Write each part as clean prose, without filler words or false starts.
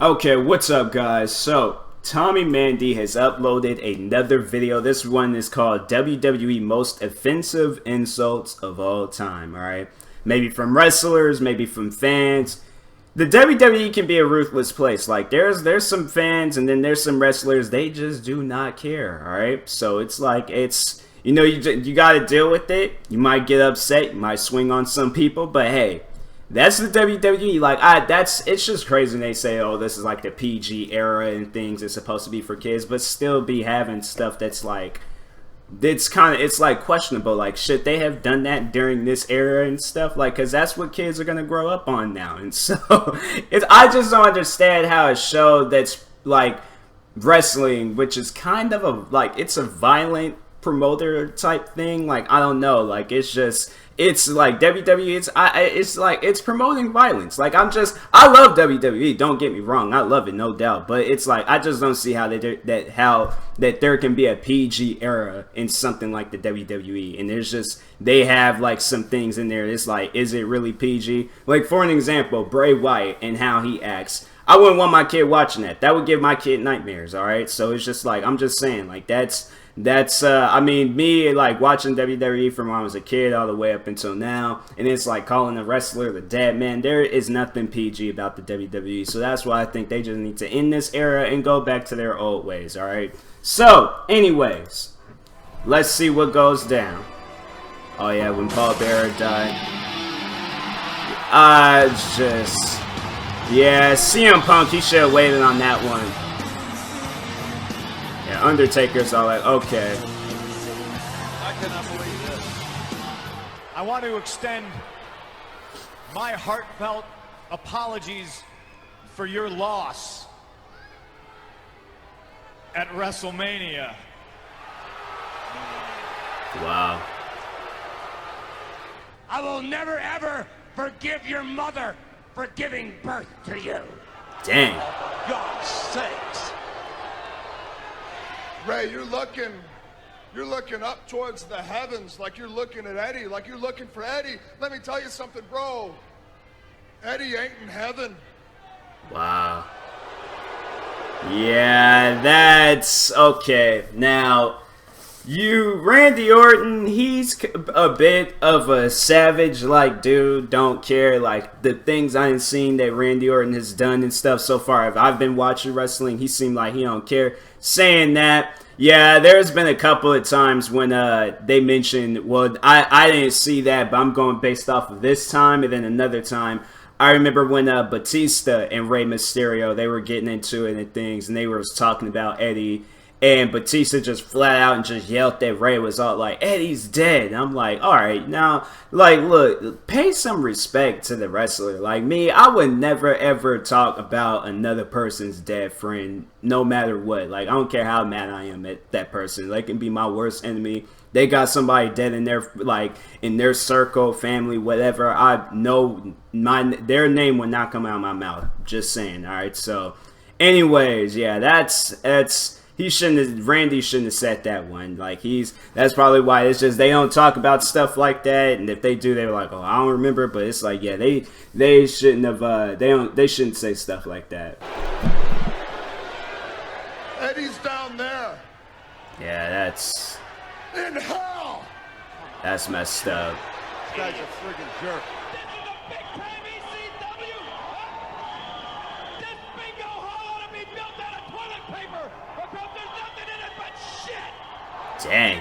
Okay, what's up, guys? So, Tommy Mandy has uploaded another video. This one is called WWE Most Offensive Insults of All Time, alright? Maybe from wrestlers, maybe from fans. The WWE can be a ruthless place. Like, there's some fans and then there's some wrestlers, they just do not care, alright? So, it's like, you gotta deal with it. You might get upset, you might swing on some people, but hey, that's the WWE. Like, it's just crazy when they say, oh, this is like the PG era and things it's supposed to be for kids, but still be having stuff that's like, it's like questionable. Like, should they have done that during this era and stuff? Like, because that's what kids are gonna grow up on now. And so, I just don't understand how a show that's like wrestling, which is kind of it's a violent promoter type thing. Like, I don't know. Like, it's like WWE. It's promoting violence. Like, I love WWE. Don't get me wrong, I love it, no doubt. But it's like, I just don't see how that there can be a PG era in something like the WWE. And they have like some things in there. It's like, is it really PG? Like, for an example, Bray Wyatt and how he acts. I wouldn't want my kid watching that. That would give my kid nightmares. All right. So it's just like, I'm just saying, like, I mean, me, like, watching WWE from when I was a kid all the way up until now, and it's like calling a wrestler the dead man. There is nothing PG about the WWE, so that's why I think they just need to end this era and go back to their old ways, alright? So, anyways, let's see what goes down. Oh yeah, when Paul Bearer died. Yeah, CM Punk, he should have waited on that one. Yeah, Undertaker's all like, okay. I cannot believe this. I want to extend my heartfelt apologies for your loss at WrestleMania. Wow. I will never ever forgive your mother for giving birth to you. Dang. God's sakes. Ray, you're looking up towards the heavens like you're looking at Eddie, like you're looking for Eddie. Let me tell you something, bro. Eddie ain't in heaven. Wow. Yeah, that's okay. Now, Randy Orton, he's a bit of a savage, like, dude, don't care. Like, the things I've seen that Randy Orton has done and stuff so far, if I've been watching wrestling, he seemed like he don't care. Saying that, yeah, there's been a couple of times when they mentioned, well, I didn't see that, but I'm going based off of this time, and then another time, I remember when Batista and Rey Mysterio, they were getting into it and things, and they were talking about Eddie, and Batista just flat out and just yelled that Rey was all like, Eddie's dead. And I'm like, alright, now, like, look, pay some respect to the wrestler. Like me, I would never ever talk about another person's dead friend, no matter what. Like, I don't care how mad I am at that person. They can be my worst enemy. They got somebody dead in their, like, in their circle, family, whatever. I know their name would not come out of my mouth. Just saying, alright? So, anyways, yeah, Randy shouldn't have said that one. Like, that's probably why it's just they don't talk about stuff like that, and if they do, they're like, oh, I don't remember. But it's like, yeah, they shouldn't have they shouldn't say stuff like that. Eddie's down there. Yeah, that's in hell. That's messed up. This guy's a friggin' jerk. Dang.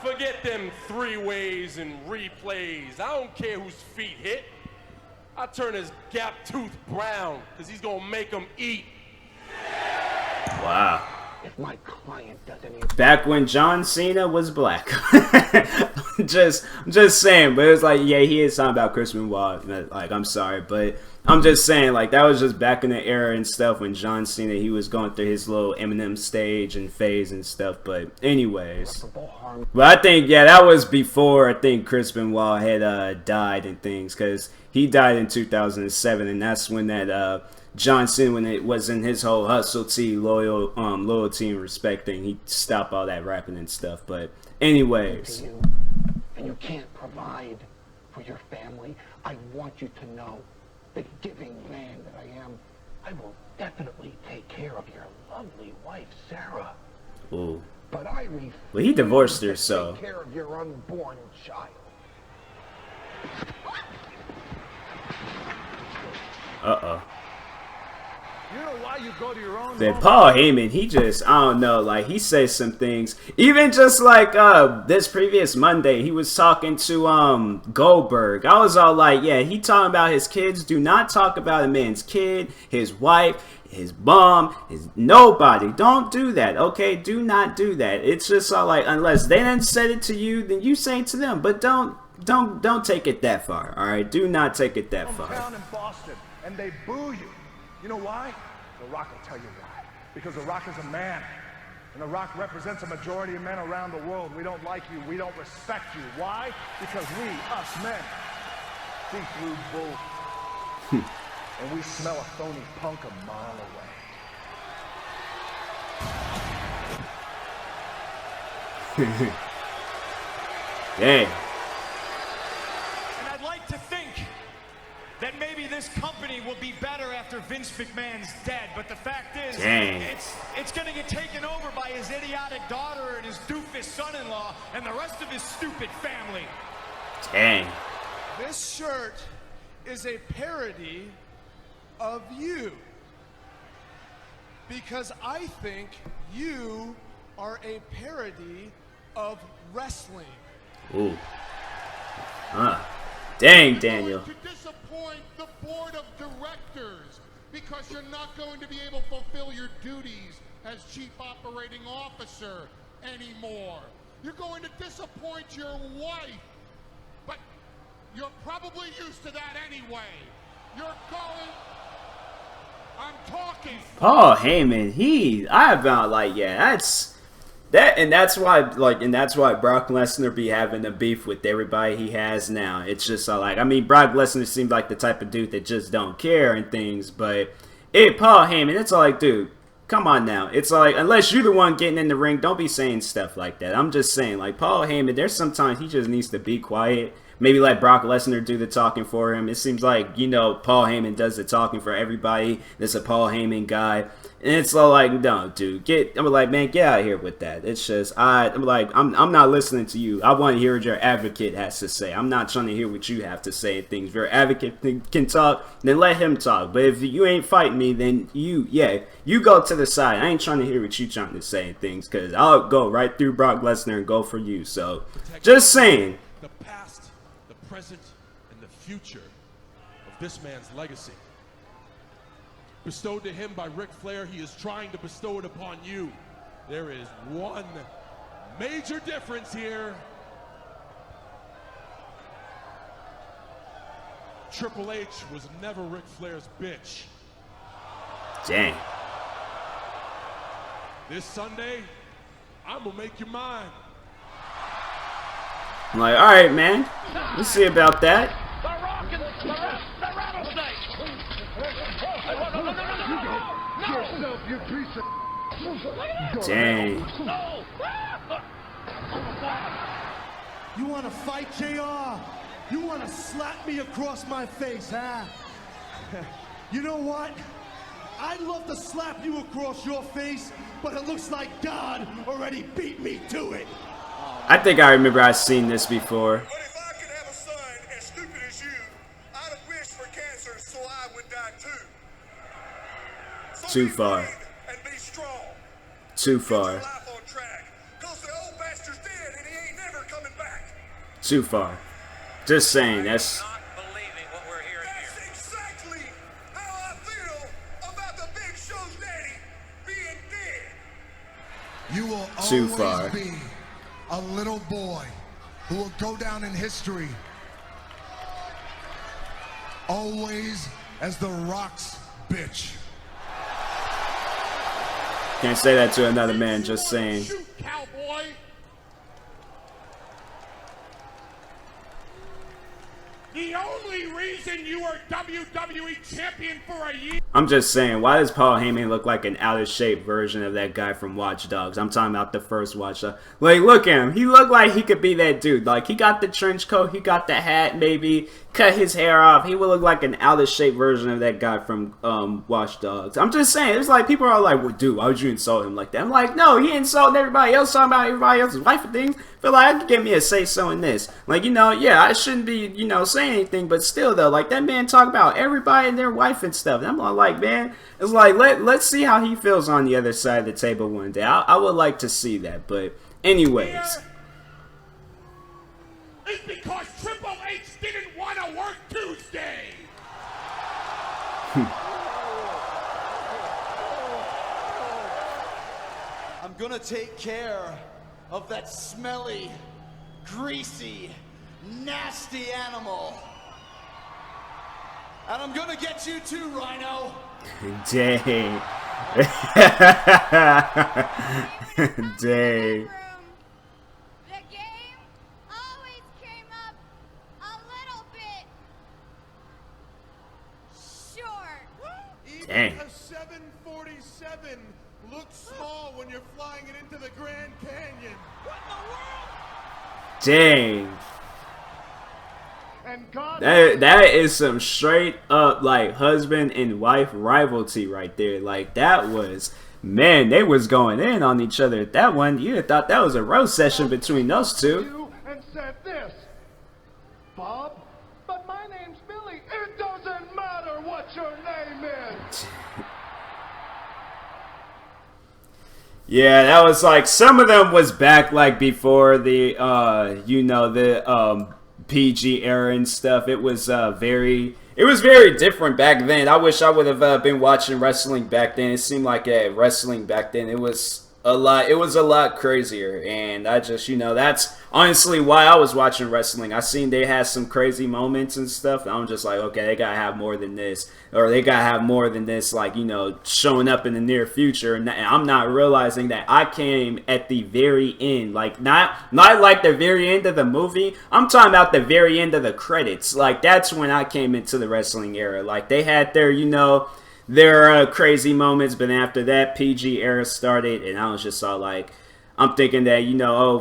Forget them three-ways and replays. I don't care whose feet hit. I turn his gap tooth brown, because he's going to make them eat. Wow. If my client does any... Back when John Cena was black. just saying, but it was like, yeah, he is talking about Chris Benoit. Like, I'm sorry, but I'm just saying, like, that was just back in the era and stuff when John Cena, he was going through his little Eminem stage and phase and stuff. But anyways, but I think, yeah, that was before I think Chris Benoit had died and things, because he died in 2007, and that's when that John Cena, when it was in his whole hustle T, loyalty and respect thing, he stopped all that rapping and stuff. But anyways, and you can't provide for your family, I want you to know the giving man that I am, I will definitely take care of your lovely wife, Sarah. Ooh. But I refuse Well, he divorced her, to so. take care of your unborn child. Uh-oh. You know why you go to your own Then home? Paul Heyman, he just, I don't know, like, he says some things. Even just like this previous Monday, he was talking to Goldberg. I was all like, yeah, he talking about his kids. Do not talk about a man's kid, his wife, his mom, his nobody. Don't do that, okay? Do not do that. It's just all like, unless they didn't said it to you, then you say it to them. But don't take it that far, all right? Do not take it that far. Down in Boston, and they boo you. You know why? The Rock will tell you why. Because The Rock is a man. And The Rock represents a majority of men around the world. We don't like you. We don't respect you. Why? Because we, us men, see through bull. And we smell a phony punk a mile away. Dang. And I'd like to think that maybe this company will be better after Vince McMahon's dead, but the fact is, Dang. it's going to get taken over by his idiotic daughter and his doofus son-in-law and the rest of his stupid family. Dang. This shirt is a parody of you. Because I think you are a parody of wrestling. Ooh. Dang, Daniel. To disappoint the board of directors because you're not going to be able to fulfill your duties as chief operating officer anymore. You're going to disappoint your wife, but you're probably used to that anyway. You're going... I'm talking. Paul Heyman, I found like, yeah, that's why Brock Lesnar be having a beef with everybody he has now. It's just like, I mean, Brock Lesnar seems like the type of dude that just don't care and things, but Paul Heyman, it's like, dude, come on now. It's like, unless you're the one getting in the ring, don't be saying stuff like that. I'm just saying, like, Paul Heyman, there's sometimes he just needs to be quiet. Maybe let Brock Lesnar do the talking for him. It seems like, Paul Heyman does the talking for everybody. That's a Paul Heyman guy. And it's all like, no, dude, I'm like, man, get out of here with that. It's just, I'm not listening to you. I want to hear what your advocate has to say. I'm not trying to hear what you have to say and things. If your advocate can talk, then let him talk. But if you ain't fighting me, then you go to the side. I ain't trying to hear what you trying to say and things, because I'll go right through Brock Lesnar and go for you. So, just saying. The past, the present, and the future of this man's legacy. Bestowed to him by Ric Flair, he is trying to bestow it upon you. There is one major difference here. Triple H was never Ric Flair's bitch. Dang. This Sunday, I'm gonna make you mine. I'm like, all right, man. Let's see about that. The Rock and the rattlesnake. Yourself, you piece of... Dang. You want to fight, JR? You want to slap me across my face, huh? You know what? I'd love to slap you across your face, but it looks like God already beat me to it. I think I remember I've seen this before. But if I could have a son as stupid as you, I'd have wished for cancer so I would die too. So Too be far. brave and be strong. Too Get your far. life on track. 'Cause the old bastard's dead and he ain't never coming back. Too far. Just saying, that's... Not believing what we're hearing That's here. exactly how I feel about the Big Show's daddy being dead. You will Too always far. be a little boy who will go down in history always as the Rock's bitch. Can't say that to another man, just saying. Shoot, cowboy. The only reason you were WWE champion for a year. I'm just saying, why does Paul Heyman look like an out of shape version of that guy from Watch Dogs? I'm talking about the first Watch Dogs. Like, look at him. He looked like he could be that dude. Like, he got the trench coat, he got the hat, maybe cut his hair off. He would look like an out of shape version of that guy from Watch Dogs. I'm just saying, it's like people are like, well, dude, why would you insult him like that? I'm like, no, he insulting everybody else, talking about everybody else's wife and things. Feel like I could give me a say so in this. Like, you know, yeah, I shouldn't be, you know, saying anything, but still though, like that man talk about everybody and their wife and stuff. And I'm like, man, it's like let's see how he feels on the other side of the table one day. I would like to see that, but anyways. It's because Triple H didn't want to work Tuesday. I'm gonna take care of that smelly, greasy, nasty animal. And I'm gonna get you too, Rhino. Dang. Dang. The game always came up a little bit short. Dang. Even a 747 looks small when you're flying it into the Grand Canyon. What in the world? Dang. And God That is some straight up like husband and wife rivalry right there. Like that was, man, they was going in on each other. That one, you'd have thought that was a roast session between those two. and said this, Bob, but my name's Billy. It doesn't matter what your name is. Yeah, that was like some of them was back like before the you know, the PG era and stuff. It was very different back then. I wish I would have been watching wrestling back then. It seemed like wrestling back then, it was a lot crazier, and I just, you know, that's honestly why I was watching wrestling. I seen they had some crazy moments and stuff, and I'm just like, okay, they gotta have more than this, or they gotta have more than this, like, you know, showing up in the near future. And I'm not realizing that I came at the very end, like not like the very end of the movie. I'm talking about the very end of the credits. Like that's when I came into the wrestling era. Like they had their, you know, there crazy moments, but after that PG era started, and I was just all like, I'm thinking that, you know, oh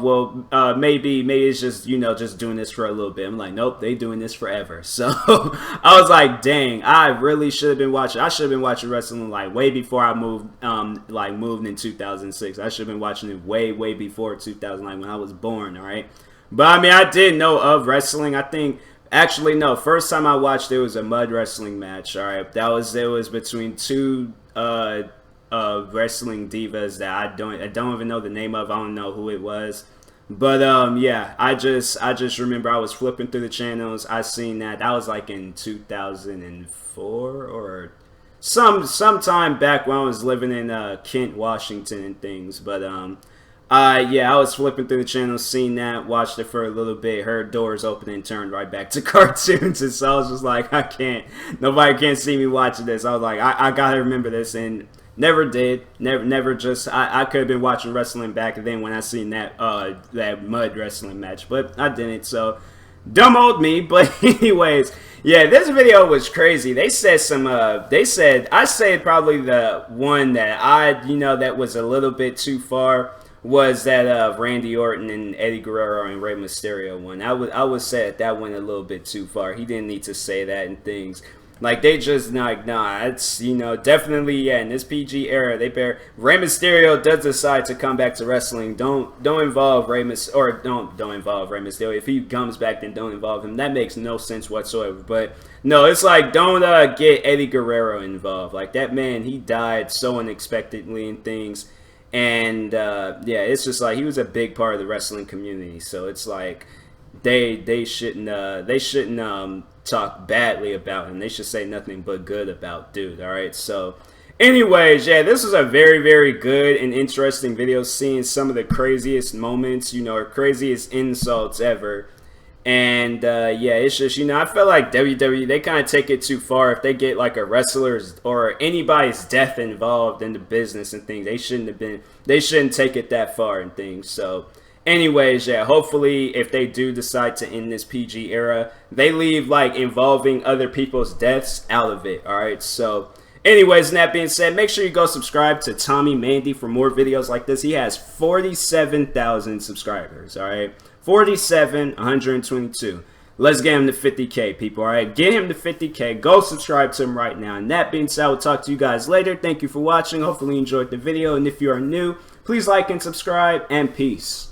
well, maybe it's just, you know, just doing this for a little bit. I'm like, nope, they doing this forever. So I was like, dang, I really should have been watching. I should have been watching wrestling like way before I moved in 2006. I should have been watching it way before 2000, like when I was born. All right, but I mean, I did know of wrestling. I think. Actually, no. First time I watched it was a mud wrestling match. All right, it was between two wrestling divas that I don't even know the name of. I don't know who it was, but yeah, I just remember I was flipping through the channels. I seen that was like in 2004 or sometime back when I was living in Kent, Washington, and things. But yeah, I was flipping through the channels, seen that, watched it for a little bit, heard doors open and turned right back to cartoons. And so I was just like, nobody can see me watching this. I was like, I gotta remember this, and never did. Never just, I could have been watching wrestling back then when I seen that mud wrestling match, but I didn't, so dumb old me. But anyways, yeah, this video was crazy. They said I said probably the one that that was a little bit too far was that Randy Orton and Eddie Guerrero and Rey Mysterio one. I would say that went a little bit too far. He didn't need to say that and things. Like, they just, like, nah, it's, you know, definitely, yeah, in this PG era, Rey Mysterio does decide to come back to wrestling. Don't involve Rey Mysterio, don't involve Rey Mysterio. If he comes back, then don't involve him. That makes no sense whatsoever. But, no, it's like, don't get Eddie Guerrero involved. Like, that man, he died so unexpectedly and things. And yeah, it's just like he was a big part of the wrestling community. So it's like they shouldn't talk badly about him. They should say nothing but good about dude. All right. So anyways, yeah, this was a very good and interesting video, seeing some of the craziest moments, you know, or craziest insults ever. And yeah, it's just, you know, I feel like WWE, they kind of take it too far. If they get like a wrestler's or anybody's death involved in the business and things, they shouldn't take it that far and things. So Anyways, yeah, hopefully if they do decide to end this PG era, they leave like involving other people's deaths out of it. All right, so anyways, and that being said, make sure you go subscribe to Tommy Mandy for more videos like this. He has 47,000 subscribers. All right, 47, 122. Let's get him to 50K, people. All right, get him to 50K. Go subscribe to him right now. And that being said, I will talk to you guys later. Thank you for watching. Hopefully you enjoyed the video. And if you are new, please like and subscribe. And peace.